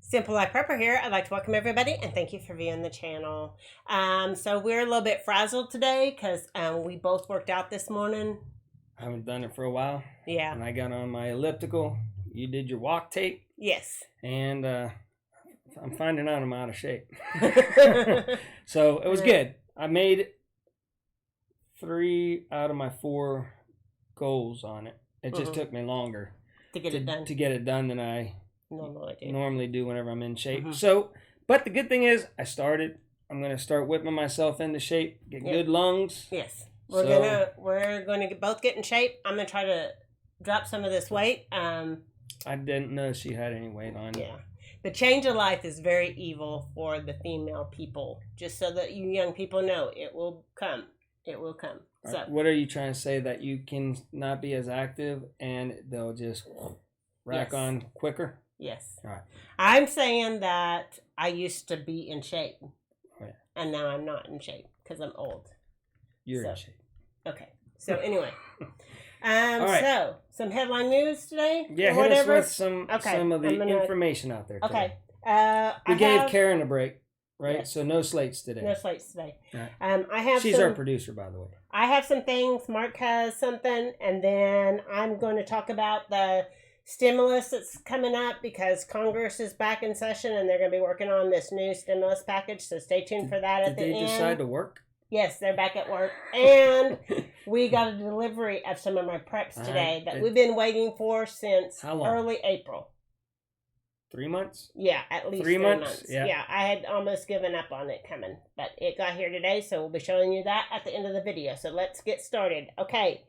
Simple Life Prepper here. I'd like to welcome everybody and thank you for viewing the channel. So we're a little bit frazzled today because we both worked out this morning. I haven't done it for a while. Yeah. And I got on my elliptical. You did your walk tape. Yes. And I'm finding out I'm out of shape. So it was good. I made 3 out of my 4 goals on it. It just took me longer to get it done than I normally do whenever I'm in shape. So, but the good thing is I started. I'm going to start whipping myself into shape, get good lungs. Yes. We're gonna both get in shape. I'm gonna try to drop some of this weight. I didn't know she had any weight on. Yeah. The change of life is very evil for the female people. Just so that you young people know, it will come. It will come. So, what are you trying to say? That you can not be as active and they'll just rack on quicker? Yes. All right. I'm saying that I used to be in shape. Oh, yeah. And now I'm not in shape because I'm old. You're in shape. Okay. So anyway. All right. So some headline news today? Yeah, hit us with some of the information out there today. Okay. We gave Karen a break, right? Yes. So no slates today. No slates today. Right. She's our producer, by the way. I have some things. Mark has something. And then I'm going to talk about the stimulus that's coming up because Congress is back in session and they're going to be working on this new stimulus package. So stay tuned for that at the end. Did they decide to work? Yes, they're back at work. And we got a delivery of some of my preps today that we've been waiting for since early April. 3 months? Yeah, at least 3 months. Yeah, I had almost given up on it coming, but it got here today, so we'll be showing you that at the end of the video. So let's get started. Okay,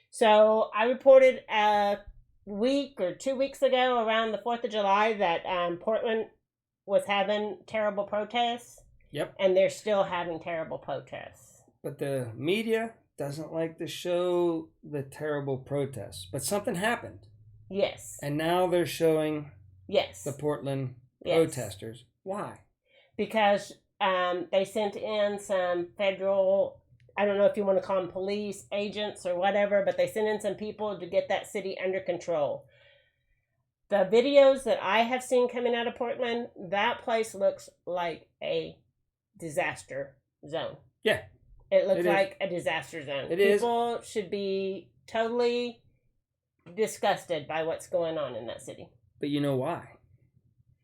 so I reported a week or 2 weeks ago around the 4th of July that Portland was having terrible protests. Yep. And they're still having terrible protests. But the media doesn't like to show the terrible protests. But something happened. Yes. And now they're showing the Portland protesters. Why? Because they sent in some federal, I don't know if you want to call them police agents or whatever, but they sent in some people to get that city under control. The videos that I have seen coming out of Portland, that place looks like a disaster zone. Yeah. It looks like a disaster zone. People should be totally disgusted by what's going on in that city. But you know why?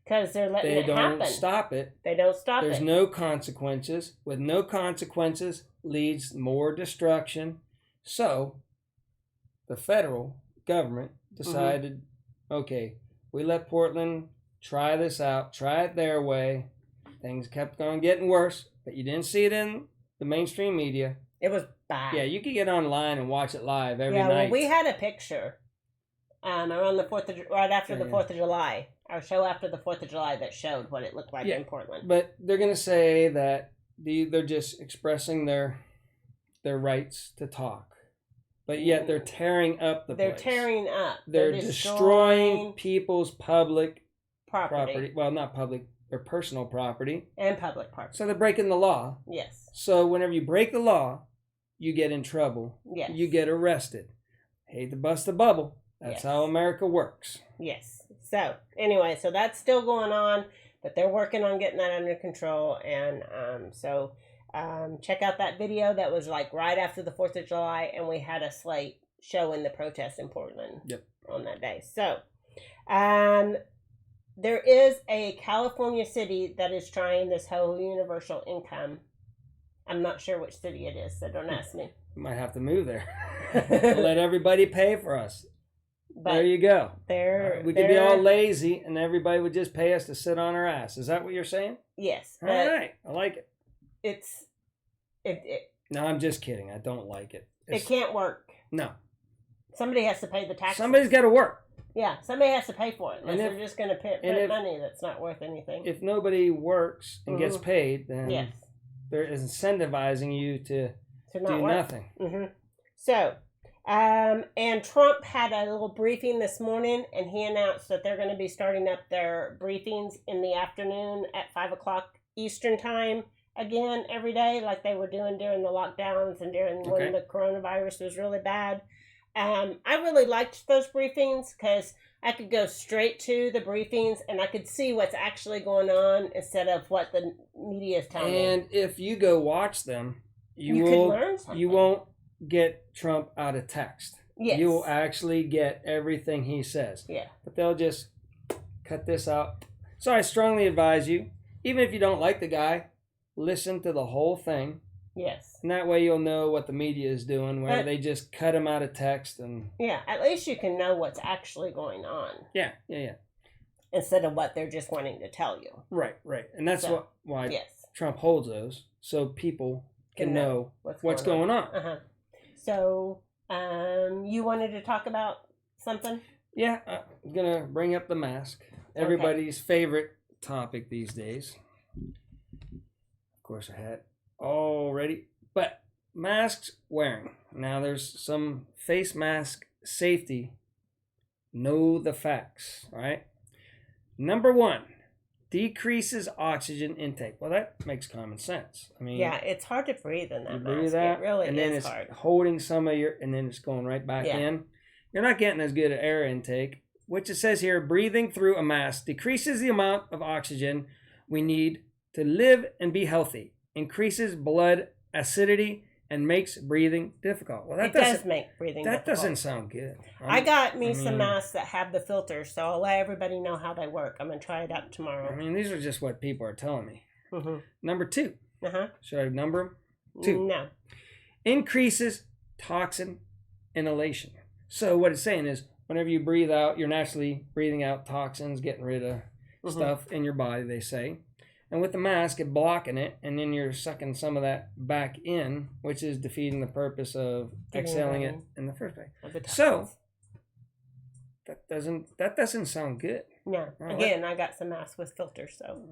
Because they're letting it happen. They don't stop it. They don't stop it. There's no consequences. With no consequences leads more destruction. So the federal government decided, okay, we let Portland try this out, try it their way. Things kept on getting worse, but you didn't see it in the mainstream media. It was bad. Yeah, you could get online and watch it live every night. Well, we had a picture around the 4th of right after the 4th of July, our show after the 4th of July that showed what it looked like in Portland. But they're going to say that they're just expressing their rights to talk. But yet they're tearing up the place. They're tearing up. They're destroying people's public property. Well, not public. Their personal property. And public property. So they're breaking the law. Yes. So whenever you break the law, you get in trouble. Yes. You get arrested. Hate to bust the bubble. That's how America works. Yes. So anyway, so that's still going on, but they're working on getting that under control. And check out that video that was like right after the 4th of July, and we had a slate showing the protests in Portland on that day. So there is a California city that is trying this whole universal income. I'm not sure which city it is, so don't ask me. We might have to move there. Let everybody pay for us. But there you go. We could be all lazy and everybody would just pay us to sit on our ass. Is that what you're saying? Yes. All right. I like it. No, I'm just kidding. I don't like it. It can't work. No. Somebody has to pay the taxes. Somebody's got to work. Yeah, somebody has to pay for it. Unless they're just going to pay money that's not worth anything. If nobody works and gets paid, then they're incentivizing you to do nothing. Mm-hmm. So, and Trump had a little briefing this morning, and he announced that they're going to be starting up their briefings in the afternoon at 5 o'clock Eastern time again every day, like they were doing during the lockdowns and during when the coronavirus was really bad. I really liked those briefings because I could go straight to the briefings and I could see what's actually going on instead of what the media is telling me. And if you go watch them, You could learn something. you won't get Trump out of text. Yes. You will actually get everything he says. Yeah. But they'll just cut this out. So I strongly advise you, even if you don't like the guy, listen to the whole thing. Yes. And that way you'll know what the media is doing, where they just cut him out of text. And yeah, at least you can know what's actually going on. Yeah. Instead of what they're just wanting to tell you. Right. And that's why yes. Trump holds those, so people can know what's going on. Uh-huh. So, you wanted to talk about something? Yeah, I'm going to bring up the mask. Everybody's favorite topic these days. Of course, I had already. But masks wearing. Now, there's some face mask safety. Know the facts, right? Number 1, decreases oxygen intake. Well, that makes common sense. I mean, yeah, it's hard to breathe in that you mask. breathe that, it really and then is it's hard. holding some of your, and then it's going right back in. You're not getting as good an air intake, which it says here, breathing through a mask decreases the amount of oxygen we need to live and be healthy, increases blood acidity, and makes breathing difficult. Well, that does make breathing difficult. That doesn't sound good. I got some masks that have the filters, so I'll let everybody know how they work. I'm going to try it out tomorrow. I mean, these are just what people are telling me. Mm-hmm. Number 2. Uh-huh. Should I number them? 2. No. Increases toxin inhalation. So what it's saying is, whenever you breathe out, you're naturally breathing out toxins, getting rid of stuff in your body, they say. And with the mask, it's blocking it, and then you're sucking some of that back in, which is defeating the purpose of exhaling it in the first place. So that doesn't sound good. No. Again, I got some masks with filters, so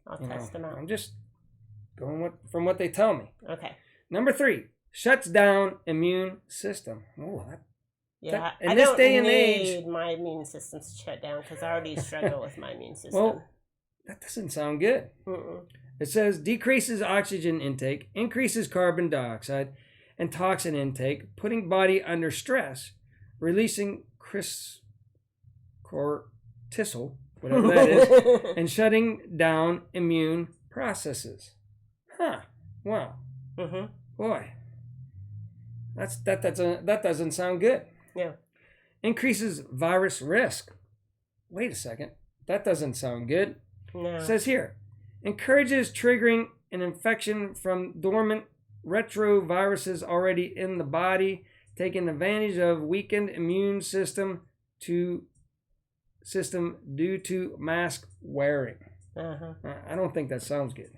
I'll test them out. I'm just going from what they tell me. Okay. Number 3, shuts down immune system. Oh, yeah, in this day and age, I don't need my immune system to shut down because I already struggle with my immune system. Well, that doesn't sound good. Mm-mm. It says decreases oxygen intake, increases carbon dioxide and toxin intake, putting body under stress, releasing cortisol, whatever that is, and shutting down immune processes. Huh. Wow. Mm-hmm. Boy. That doesn't sound good. Yeah. Increases virus risk. Wait a second. That doesn't sound good. No. It says here, encourages triggering an infection from dormant retroviruses already in the body, taking advantage of weakened immune system due to mask wearing. Uh-huh. I don't think that sounds good.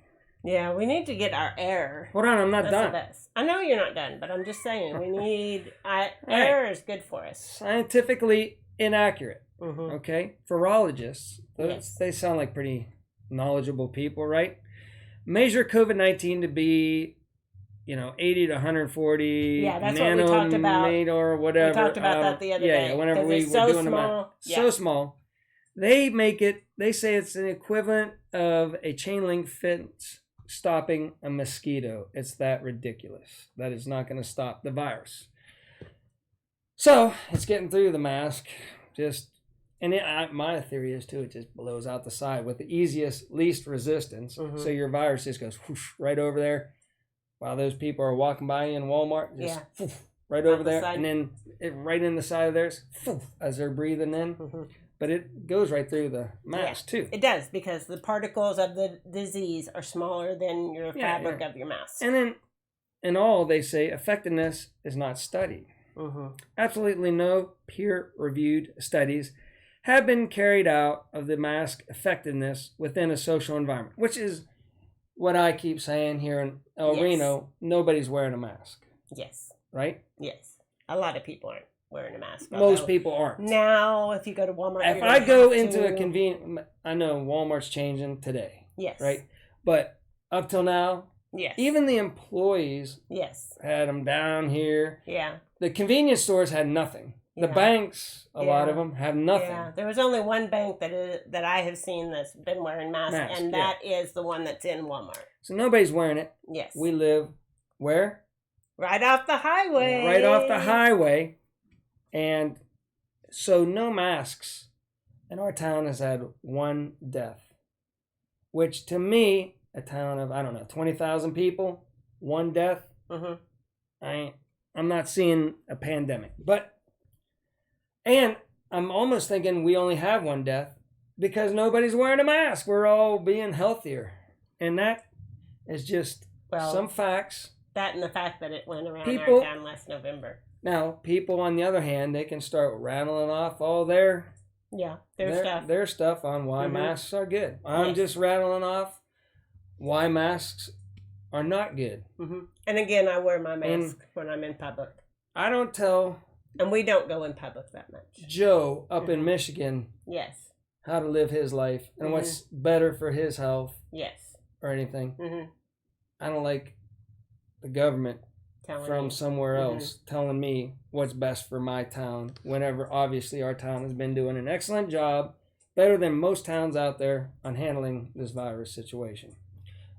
Yeah, we need to get our air. Hold on, I'm not done. The best. I know you're not done, but I'm just saying we need air is good for us. Scientifically inaccurate. Mm-hmm. Okay, virologists. Yes. They sound like pretty knowledgeable people, right? Measure COVID-19 to be, 80 to 140. Yeah, that's what we talked about. Or whatever. We talked about that the other day. Yeah, whenever we were doing the so small. They say it's an equivalent of a chain link fence stopping a mosquito. It's that ridiculous. That is not going to stop the virus. So it's getting through the mask. My theory is too, it just blows out the side with the least resistance. Mm-hmm. So your virus just goes whoosh, right over there while those people are walking by in Walmart. Whoosh, right over there. And then right in the side of theirs as they're breathing in. Mm-hmm. But it goes right through the mask too. It does, because the particles of the disease are smaller than your fabric of your mask. And then in all, they say effectiveness is not studied. Mm-hmm. Absolutely no peer-reviewed studies have been carried out of the mask effectiveness within a social environment, which is what I keep saying here in El Reno. Nobody's wearing a mask. Yes. Right? Yes. A lot of people aren't wearing a mask. Most people aren't. Now, if you go to Walmart, if I go into a convenient, I know Walmart's changing today. Yes. Right? But up till now, yes, even the employees had them down here. Yeah. The convenience stores had nothing. The banks, a lot of them, have nothing. Yeah, there was only one bank that I have seen that's been wearing masks, and that is the one that's in Walmart. So nobody's wearing it. Yes. We live where? Right off the highway. Right off the highway. And so no masks. And our town has had one death, which to me, a town of, 20,000 people, one death. Mm-hmm. I'm not seeing a pandemic. And I'm almost thinking we only have one death because nobody's wearing a mask. We're all being healthier. And that is just some facts. That and the fact that it went around People, our town last November. Now, people on the other hand, they can start rattling off all their stuff on why masks are good. I'm just rattling off why masks are not good. Mm-hmm. And again, I wear my mask when I'm in public. I don't tell... And we don't go in public that much. Joe up in Michigan how to live his life and what's better for his health or anything. Mm-hmm. I don't like the government from somewhere else telling me what's best for my town, whenever obviously our town has been doing an excellent job, better than most towns out there, on handling this virus situation,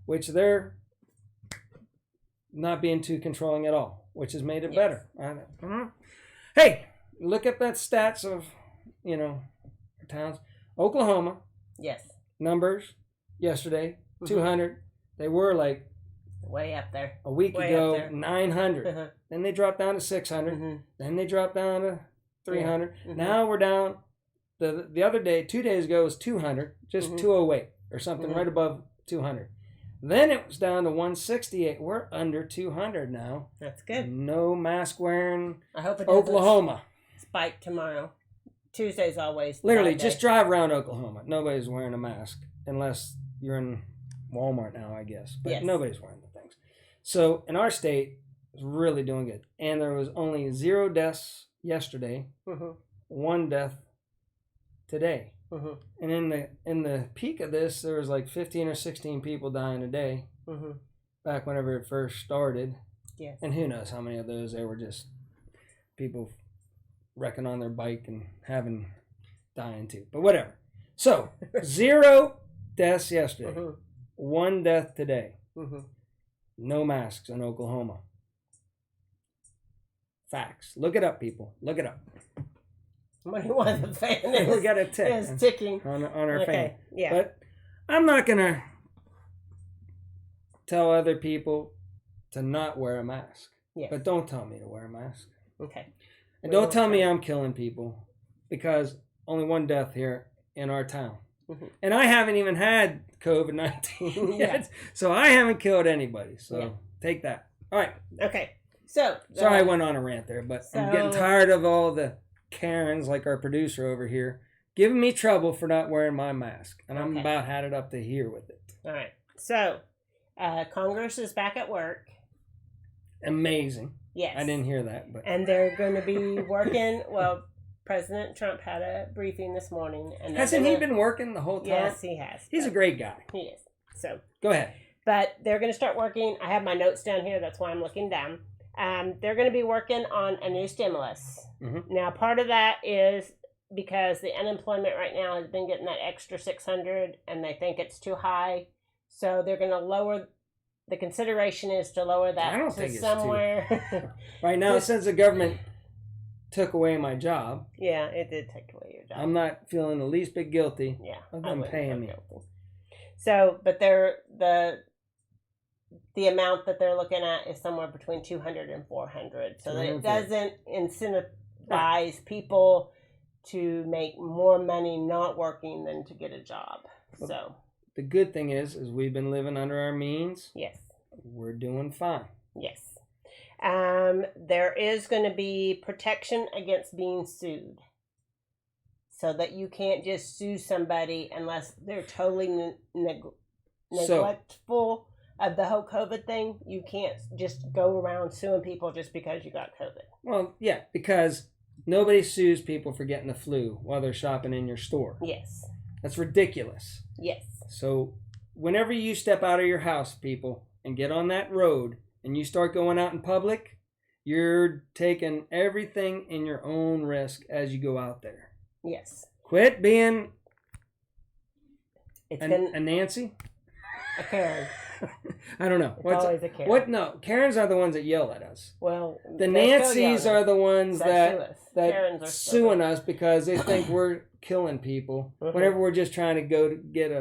which they're not being too controlling at all, which has made it better. Hey, look at that stats of, towns. Oklahoma. Numbers yesterday, 200. They were like way up there. A week ago, 900. Then they dropped down to 600. Then they dropped down to 300. Now we're down. The other day, 2 days ago, was 200, just 208 or something, right above 200. Then it was down to 168. We're under 200 now. That's good. No mask wearing. I hope it Oklahoma. Spike tomorrow. Tuesday's always. Literally, just drive around Oklahoma. Nobody's wearing a mask unless you're in Walmart now, I guess. But nobody's wearing the things. So in our state, it's really doing good. And there was only 0 deaths yesterday. 1 death today. And in the peak of this, there was like 15 or 16 people dying a day. Back whenever it first started. And who knows how many of those there were just people wrecking on their bike and dying too. But whatever. So 0 deaths yesterday. 1 death today. No masks in Oklahoma. Facts. Look it up, people. Look it up. What do you want? The fan is, we got a tick. Is ticking on our fan. Yeah. But I'm not going to tell other people to not wear a mask. But don't tell me to wear a mask. Okay. And don't tell me I'm killing people, because only 1 death here in our town. And I haven't even had COVID-19 yet. So I haven't killed anybody. So take that. All right. Okay. So. Sorry I went on a rant there, but I'm getting tired of all the Karens, like our producer over here, giving me trouble for not wearing my mask. And I'm about had it up to here with it. All right. So Congress is back at work. Amazing. Yes. I didn't hear that. And they're going to be working. Well, President Trump had a briefing this morning. And hasn't he been working the whole time? Yes, he has. He's a great guy. He is. So go ahead. But they're going to start working. I have my notes down here. That's why I'm looking down. They're going to be working on a new stimulus. Now, part of that is because the unemployment right now has been getting that extra 600, and they think it's too high. So they're going to lower. The consideration is to lower that I don't to think somewhere. It's too. Right now, since the government took away my job. Yeah, it did take away your job. I'm not feeling the least bit guilty of them paying me. Guilty. So, but the amount that they're looking at is somewhere between 200 and 400. So that it doesn't incentivize people to make more money not working than to get a job. So the good thing is we've been living under our means. Yes. We're doing fine. Yes. There is going to be protection against being sued. So that you can't just sue somebody unless they're totally neglectful of the whole COVID thing. You can't just go around suing people just because you got COVID. Well, yeah, because nobody sues people for getting the flu while they're shopping in your store. Yes. That's ridiculous. Yes. So whenever you step out of your house, people, and get on that road and you start going out in public, you're taking everything in your own risk as you go out there. Yes. Quit being a Nancy. A Karen. I don't know. It's always a Karen. What? No, Karens are the ones that yell at us. Well, The Nancys are the ones Karens that are suing us because they think we're killing people whenever we're just trying to go to get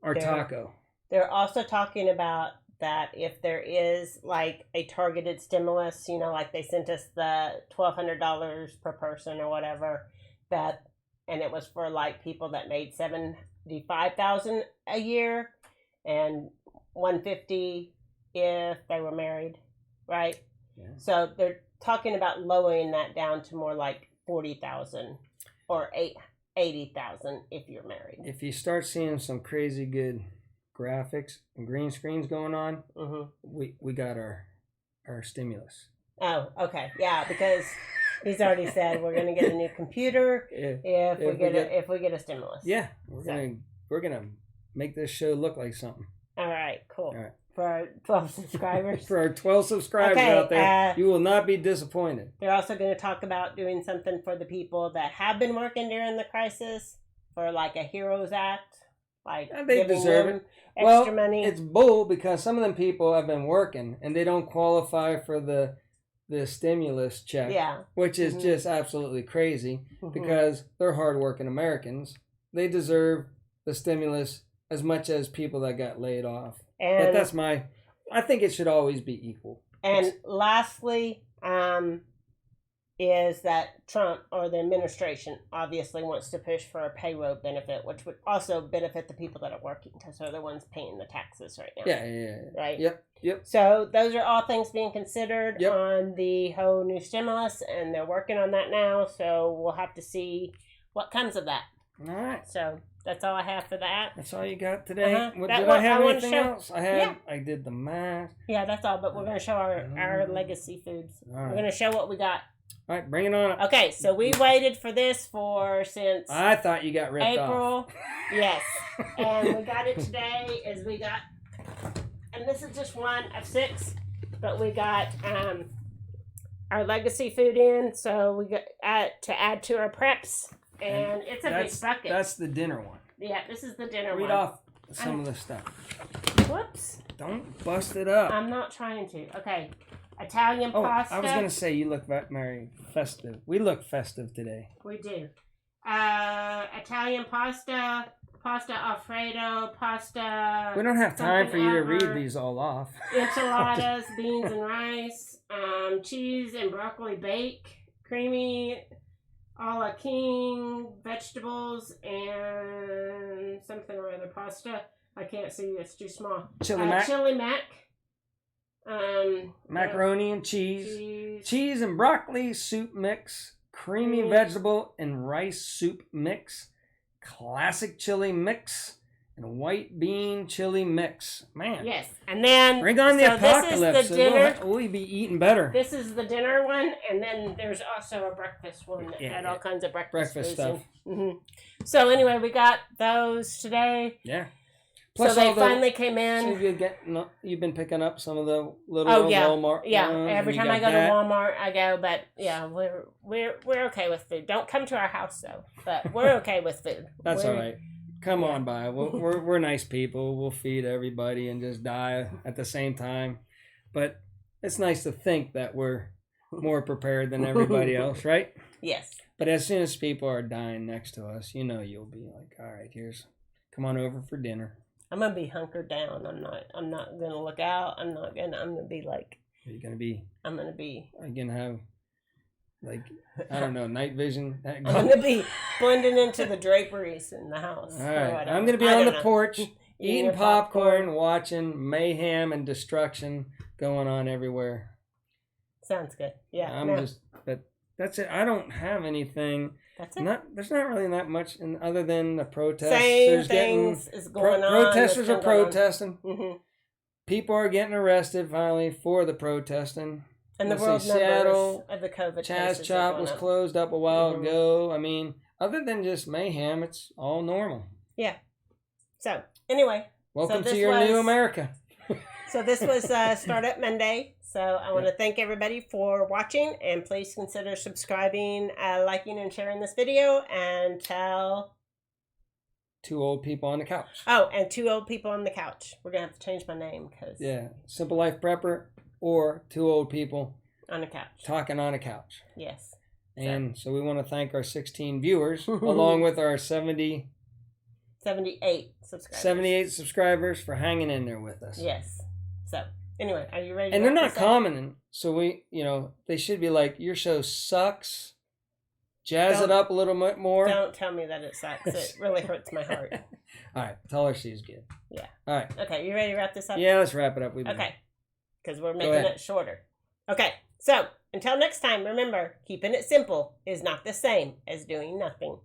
our taco. They're also talking about that if there is like a targeted stimulus, you know, like they sent us the $1,200 per person or whatever, and it was for like people that made $75,000 a year and $150 if they were married, right? Yeah. So they're talking about lowering that down to more like $40,000 or $80,000 if you're married. If you start seeing some crazy good graphics and green screens going on, we got our stimulus. Oh, okay, yeah, because he's already said we're gonna get a new computer if we get a stimulus. Yeah, we're gonna make this show look like something. All right, cool. All right. For our 12 subscribers. For our 12 subscribers out there, you will not be disappointed. They're also going to talk about doing something for the people that have been working during the crisis, for like a Heroes Act, like they deserve it. Extra money. It's bull because some of them people have been working and they don't qualify for the stimulus check. Yeah. Which is just absolutely crazy because they're hardworking Americans. They deserve the stimulus as much as people that got laid off. And but I think it should always be equal. And lastly, is that Trump or the administration obviously wants to push for a payroll benefit, which would also benefit the people that are working because they're the ones paying the taxes right now. Yeah. Right? Yep. So those are all things being considered on the whole new stimulus, and they're working on that now, so we'll have to see what comes of that. All right. So that's all I have for that. That's all you got today? Did I I have anything else? I did the math. Yeah, that's all, but we're going to show our legacy foods. Right. We're going to show what we got. All right, bring it on up. Okay, so we waited for this since I thought you got ripped April. off. Yes. And we got it today and this is just one of 6, but we got our legacy food in, so we got to add to our preps, and it's a big bucket. That's the dinner one. Yeah, this is the dinner one. Read off some of the stuff. Whoops. Don't bust it up. I'm not trying to. Okay. Italian pasta. I was going to say you look very festive. We look festive today. We do. Italian pasta, pasta Alfredo, pasta... We don't have time for you to read these all off. Enchiladas, beans and rice, cheese and broccoli bake, creamy a la king, vegetables, and something or other pasta. I can't see, it's too small. Chili mac. Macaroni and cheese and broccoli soup mix, creamy vegetable and rice soup mix, classic chili mix, and white bean chili mix. Man. Yes, and then bring on the apocalypse. This is the dinner. We'll be eating better. This is the dinner one, and then there's also a breakfast one that had all kinds of breakfast stuff. So anyway, we got those today. Yeah. Plus so they finally came in. So you've been picking up some of the little Walmart. Yeah, every time I go to Walmart, I go. But yeah, we're okay with food. Don't come to our house though. But we're okay with food. That's all right. Come on by. We're nice people. We'll feed everybody and just die at the same time. But it's nice to think that we're more prepared than everybody else, right? Yes. But as soon as people are dying next to us, you'll be like, all right, come on over for dinner. I'm gonna be hunkered down. I'm not gonna look out. I'm gonna be like. Are you gonna be? I'm gonna be. Are you gonna have, like, I don't know, night vision? I'm gonna be blending into the draperies in the house. All right. I'm gonna be on the porch eating popcorn, watching mayhem and destruction going on everywhere. Sounds good. Yeah. But that's it. I don't have anything. That's it. There's not really that much other than the protests. Same things is going on. Protesters are protesting. Mm-hmm. People are getting arrested finally for the protesting. And the world numbers of the COVID Chaz Chop was closed up a while ago. I mean, other than just mayhem, it's all normal. Yeah. So, anyway. Welcome to your new America. So this was Startup Monday. So I want to thank everybody for watching, and please consider subscribing, liking, and sharing this video, and tell Two Old People on the Couch. Oh, and Two Old People on the Couch. We're going to have to change my name because Yeah, Simple Life Prepper or Two Old People on the couch. Talking on a Couch. Yes. And so we want to thank our 16 viewers along with our 78 subscribers. 78 subscribers for hanging in there with us. Yes. So, anyway, are you ready? And they're not commenting, so they should be like, your show sucks. Jazz it up a little bit more. Don't tell me that it sucks. It really hurts my heart. All right, tell her she's good. Yeah. All right. Okay, you ready to wrap this up? Yeah, let's wrap it up. Okay, because we're making it shorter. Okay, so until next time, remember, keeping it simple is not the same as doing nothing.